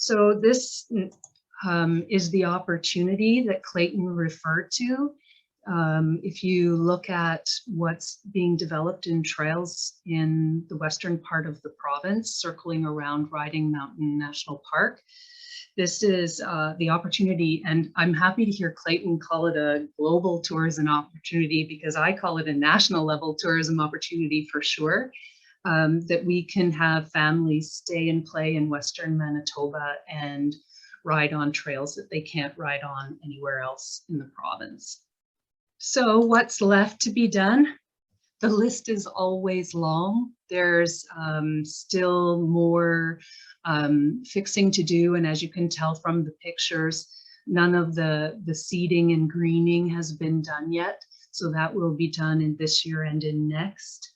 So this is the opportunity that Clayton referred to. If you look at what's being developed in trails in the western part of the province, circling around Riding Mountain National Park, this is the opportunity, and I'm happy to hear Clayton call it a global tourism opportunity, because I call it a national level tourism opportunity for sure, that we can have families stay and play in Western Manitoba and ride on trails that they can't ride on anywhere else in the province. So what's left to be done? The list is always long. There's still more fixing to do, and as you can tell from the pictures, none of the seeding and greening has been done yet, so that will be done in this year and in next.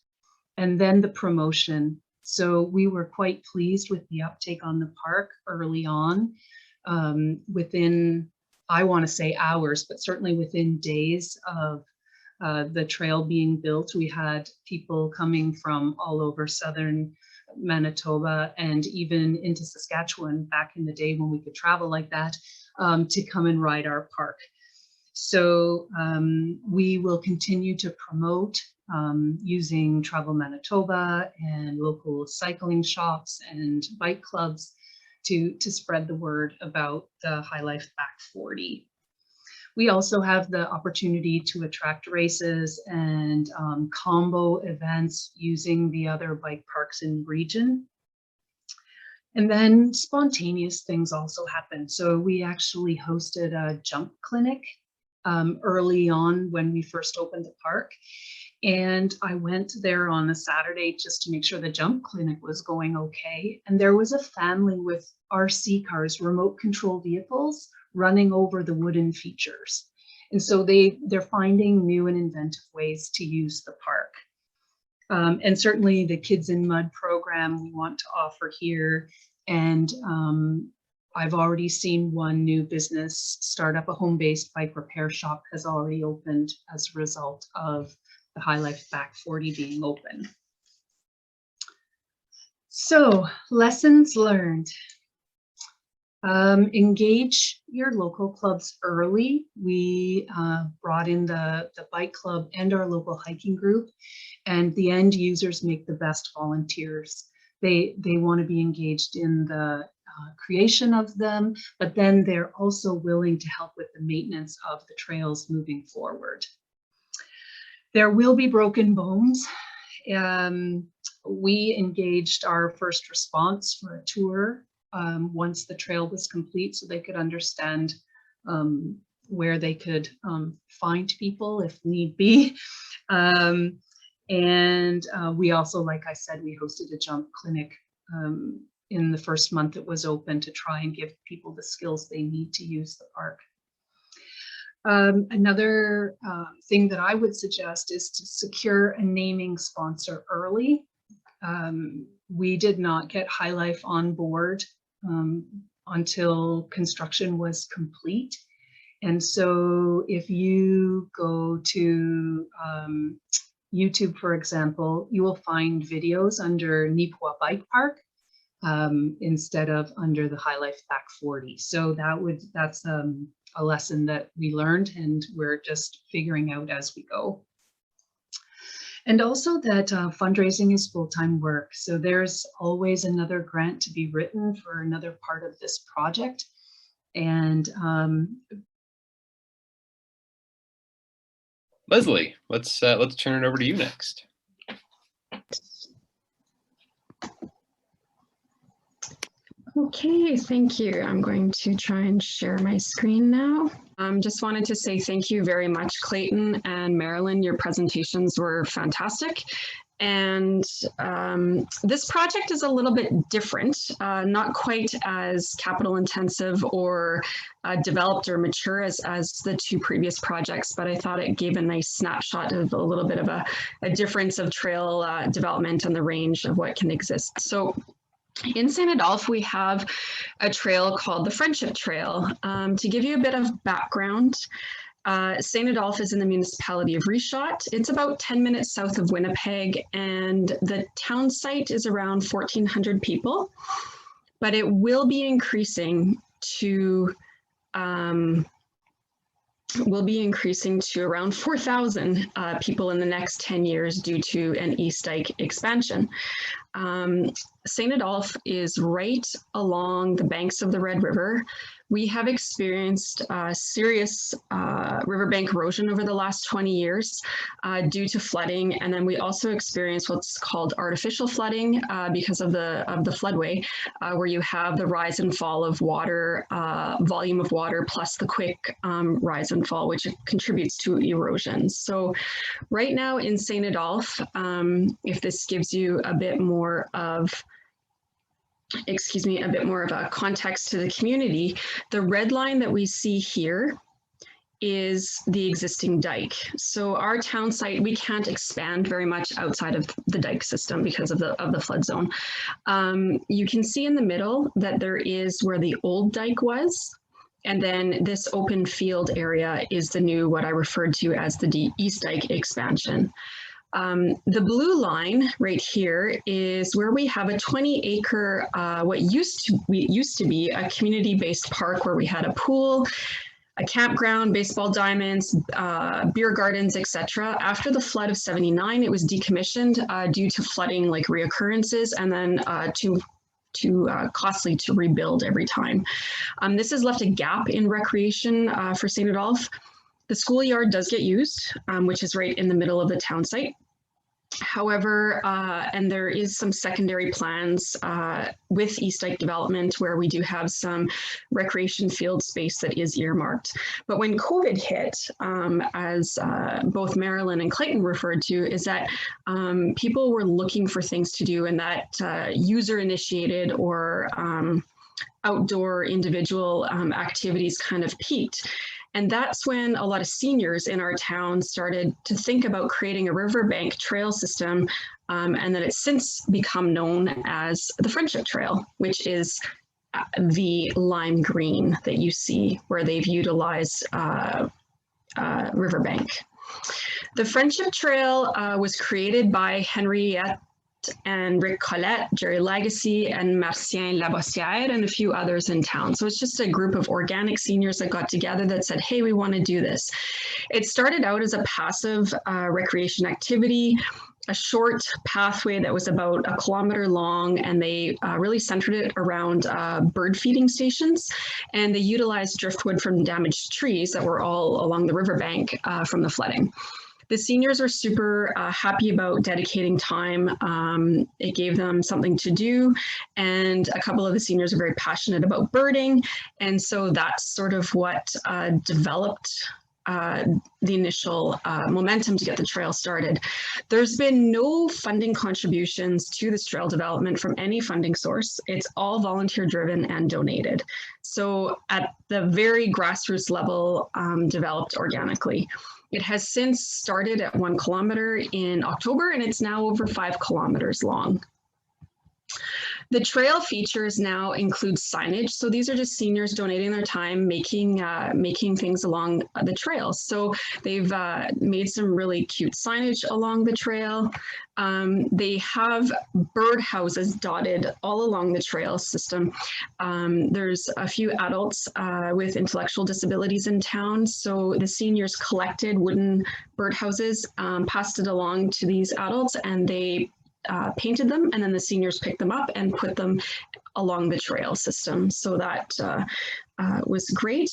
And then the promotion. So we were quite pleased with the uptake on the park early on. Within, I want to say hours, but certainly within days of the trail being built, we had people coming from all over southern Manitoba and even into Saskatchewan back in the day when we could travel like that, to come and ride our park. So we will continue to promote using Travel Manitoba and local cycling shops and bike clubs to spread the word about the Hylife Back40. We also have the opportunity to attract races and combo events using the other bike parks in the region. And then spontaneous things also happen. So we actually hosted a jump clinic early on when we first opened the park. And I went there on a Saturday just to make sure the jump clinic was going okay. And there was a family with RC cars, remote control vehicles, running over the wooden features. And so they're finding new and inventive ways to use the park. And certainly the Kids in Mud program we want to offer here. And I've already seen one new business start up, a home-based bike repair shop has already opened as a result of the Hylife Back40 being open. So lessons learned. Engage your local clubs early. We brought in the bike club and our local hiking group, and the end users make the best volunteers. They want to be engaged in the creation of them, but then they're also willing to help with the maintenance of the trails moving forward. There will be broken bones. We engaged our first response for a tour once the trail was complete, so they could understand where they could find people if need be. We also, like I said, we hosted a jump clinic in the first month it was open to try and give people the skills they need to use the park. Another thing that I would suggest is to secure a naming sponsor early. We did not get Hylife on board until construction was complete. And so if you go to YouTube, for example, you will find videos under Nipua Bike Park instead of under the Hylife Back40. So that's a lesson that we learned, and we're just figuring out as we go. And also that fundraising is full-time work. So there's always another grant to be written for another part of this project. And Leslie, let's turn it over to you next. Okay, thank you. I'm going to try and share my screen now. Just wanted to say thank you very much, Clayton and Marilyn. Your presentations were fantastic. And this project is a little bit different, not quite as capital intensive or developed or mature as the two previous projects, but I thought it gave a nice snapshot of a little bit of a difference of trail development and the range of what can exist. So in St. Adolphe, we have a trail called the Friendship Trail. To give you a bit of background, St. Adolphe is in the municipality of Richot. It's about 10 minutes south of Winnipeg, and the town site is around 1,400 people. but it will be increasing to around 4,000 people in the next 10 years due to an East Dike expansion. St. Adolphe is right along the banks of the Red River. We have experienced serious riverbank erosion over the last 20 years due to flooding, and then we also experience what's called artificial flooding because of the floodway, where you have the rise and fall of water, volume of water, plus the quick rise and fall, which contributes to erosion. So right now in St. Adolphe, if this gives you a bit more of a context to the community, the red line that we see here is the existing dike. So our town site, we can't expand very much outside of the dike system because of the flood zone. You can see in the middle that there is where the old dike was, and then this open field area is the new, what I referred to as the East Dike expansion. The blue line right here is where we have a 20-acre, what used to be a community-based park where we had a pool, a campground, baseball diamonds, beer gardens, etc. After the flood of '79, it was decommissioned due to flooding like reoccurrences, and then too costly to rebuild every time. This has left a gap in recreation for St. Adolphe. The schoolyard does get used, which is right in the middle of the town site. However, and there is some secondary plans with East Dike development where we do have some recreation field space that is earmarked. But when COVID hit, as both Marilyn and Clayton referred to, is that people were looking for things to do, and that user-initiated or outdoor individual activities kind of peaked. And that's when a lot of seniors in our town started to think about creating a riverbank trail system, and that it's since become known as the Friendship Trail, which is the lime green that you see where they've utilized riverbank. The Friendship Trail was created by Henriette and Rick Collette, Jerry Lagacy, and Marcien Labossière, and a few others in town. So it's just a group of organic seniors that got together that said, hey, we want to do this. It started out as a passive recreation activity, a short pathway that was about 1 kilometer long, and they really centered it around bird feeding stations, and they utilized driftwood from damaged trees that were all along the riverbank from the flooding. The seniors are super happy about dedicating time. It gave them something to do, and a couple of the seniors are very passionate about birding, and so that's sort of what developed the initial momentum to get the trail started. There's been no funding contributions to this trail development from any funding source. It's all volunteer driven and donated. So at the very grassroots level, developed organically. It has since started at 1 kilometer in October, and it's now over 5 kilometers long. The trail features now include signage. So these are just seniors donating their time, making things along the trail. So they've made some really cute signage along the trail. They have bird houses dotted all along the trail system. There's a few adults with intellectual disabilities in town. So the seniors collected wooden bird houses, passed it along to these adults, and they painted them, and then the seniors picked them up and put them along the trail system. So that was great.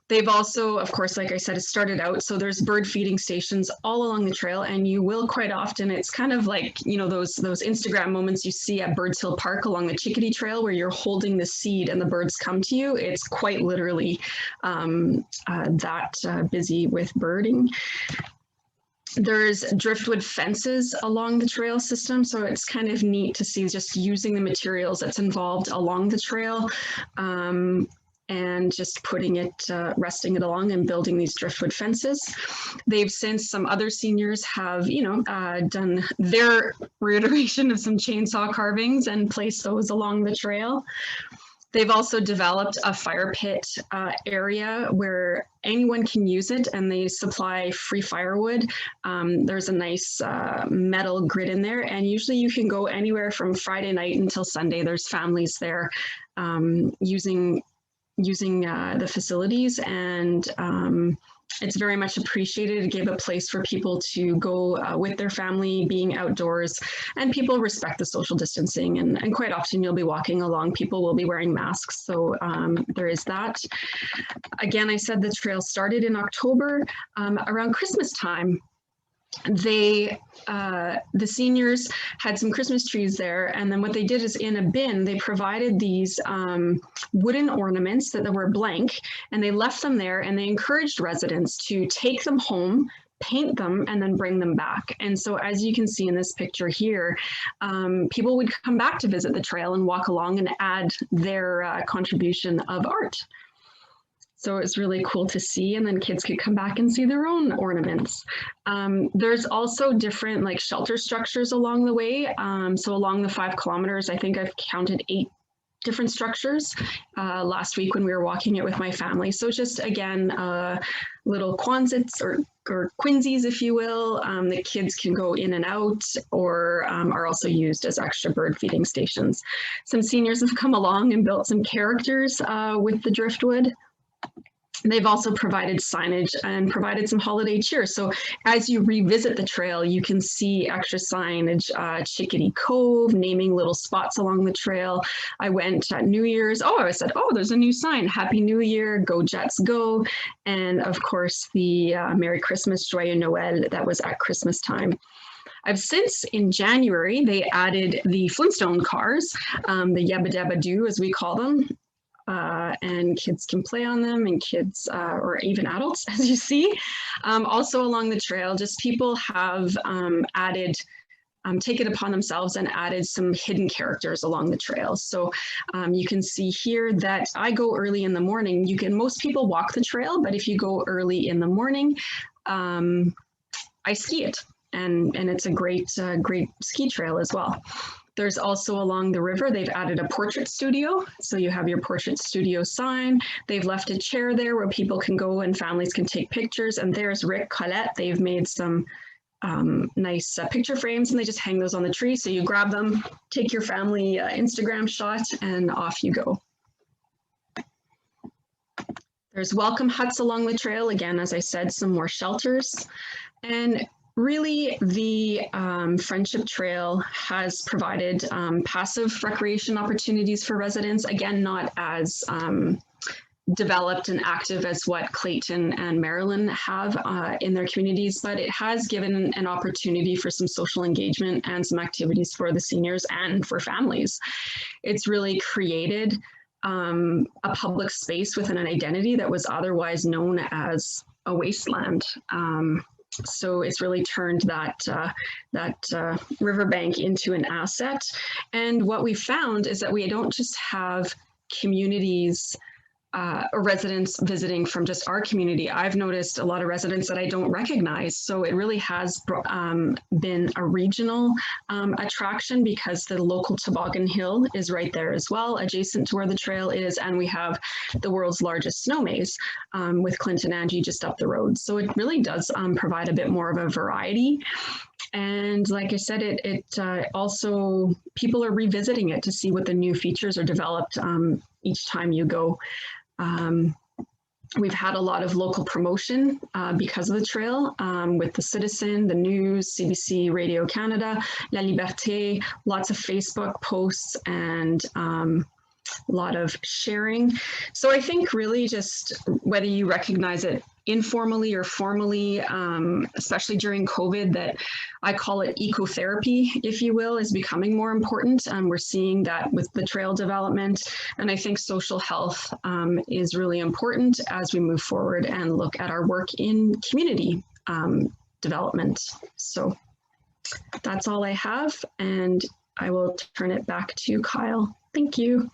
They've also, of course, like I said, it started out, so there's bird feeding stations all along the trail, and you will quite often, it's kind of like, you know, those Instagram moments you see at Birds Hill Park along the Chickadee Trail where you're holding the seed and the birds come to you. It's quite literally that busy with birding. There's driftwood fences along the trail system, so it's kind of neat to see just using the materials that's involved along the trail and just putting it, resting it along and building these driftwood fences. They've since, some other seniors have, you know, done their reiteration of some chainsaw carvings and placed those along the trail. They've also developed a fire pit area where anyone can use it, and they supply free firewood. There's a nice metal grid in there, and usually you can go anywhere from Friday night until Sunday. There's families there using the facilities, and it's very much appreciated. It gave a place for people to go with their family, being outdoors, and people respect the social distancing. And quite often you'll be walking along, people will be wearing masks. So there is that. Again, I said the trail started in October. Around Christmas time, the seniors had some Christmas trees there, and then what they did is in a bin they provided these wooden ornaments that were blank, and they left them there, and they encouraged residents to take them home, paint them, and then bring them back. And so as you can see in this picture here, people would come back to visit the trail and walk along and add their contribution of art. So it's really cool to see, and then kids could come back and see their own ornaments. There's also different like shelter structures along the way. So along the 5 kilometers, I think I've counted 8 different structures last week when we were walking it with my family. So just again, little quonsets or quinsies, if you will, that kids can go in and out, or are also used as extra bird feeding stations. Some seniors have come along and built some characters with the driftwood. They've also provided signage and provided some holiday cheer. So as you revisit the trail, you can see extra signage, Chickadee Cove, naming little spots along the trail. I went at New Year's. I said, there's a new sign, Happy New Year, Go Jets Go. And of course, the Merry Christmas, Joyeux Noël, that was at Christmas time. I've since, in January, they added the Flintstone cars, the Yabba Dabba Doo, as we call them. And kids can play on them, and kids or even adults, as you see. Also along the trail, just people have taken it upon themselves and added some hidden characters along the trail. So you can see here that I go early in the morning. Most people walk the trail, but if you go early in the morning, I ski it, and it's a great ski trail as well. There's also along the river, they've added a portrait studio. So you have your portrait studio sign. They've left a chair there where people can go and families can take pictures. And there's Rick Colette. They've made some nice picture frames, and they just hang those on the tree. So you grab them, take your family Instagram shot, and off you go. There's welcome huts along the trail. Again, as I said, some more shelters. And really, the Friendship Trail has provided passive recreation opportunities for residents. Again, not as developed and active as what Clayton and Maryland have in their communities, but it has given an opportunity for some social engagement and some activities for the seniors and for families. It's really created a public space within an identity that was otherwise known as a wasteland. So it's really turned that riverbank into an asset. And what we found is that we don't just have communities or residents visiting from just our community. I've noticed a lot of residents that I don't recognize. So it really has been a regional attraction, because the local Toboggan Hill is right there as well, adjacent to where the trail is. And we have the world's largest snow maze with Clinton Angie just up the road. So it really does provide a bit more of a variety. And like I said, it also, people are revisiting it to see what the new features are developed each time you go. We've had a lot of local promotion because of the trail with the Citizen, the News, CBC Radio Canada, La Liberté, lots of Facebook posts, and a lot of sharing. So I think really just whether you recognize it informally or formally, especially during COVID, that I call it ecotherapy, if you will, is becoming more important. We're seeing that with the trail development. And I think social health is really important as we move forward and look at our work in community development. So that's all I have, and I will turn it back to Kyle. Thank you.